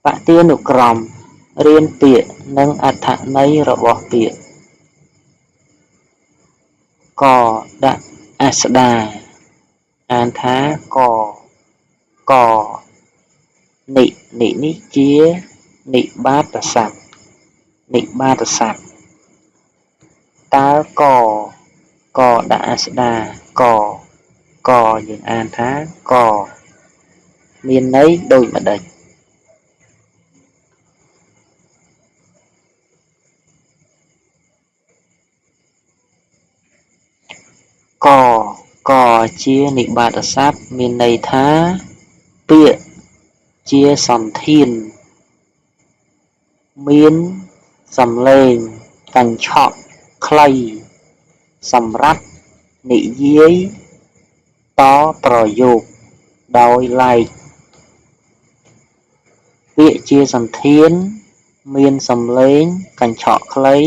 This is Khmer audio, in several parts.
បទានុក្រមរៀនពាក្យនិងអត្ថន័យរបស់ពាក្យកដាក់អស្តាអានថាកនិនេះជានិបាតសព្ទតើកដាក់អស្តាកយើងអានថាកមានន័យដូចម្ដេចកជានិបាតសព្ទមានន័យថាពាក្យជាសន្ធានមានសំឡេងកញ្ឆក់ខ្លីសម្រាប់និយាយតប្រយោគដោយឡែកពាក្យជាសន្ធានមានសំឡេងកញ្ឆក់ខ្លី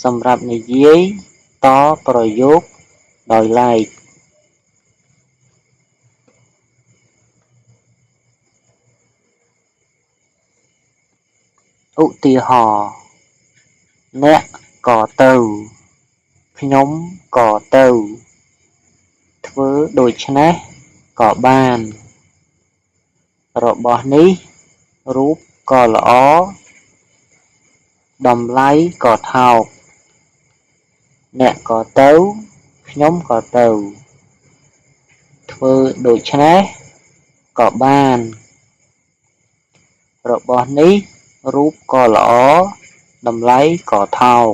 សម្រាប់និយាយតប្រយោគដោយឡែកឧទាហរណ៍អ្នកក៏ទៅខ្ញុំក៏ទៅធ្វើដូច្នេះក៏បានរបស់នេះរូបក៏ល្អតម្លៃក៏ថោកអ្នកក៏ទៅខ្ញុំក៏ទៅធ្វើដូច្នេះក៏បានរបស់នេះរូបក៏ល្អតម្លៃក៏ថោក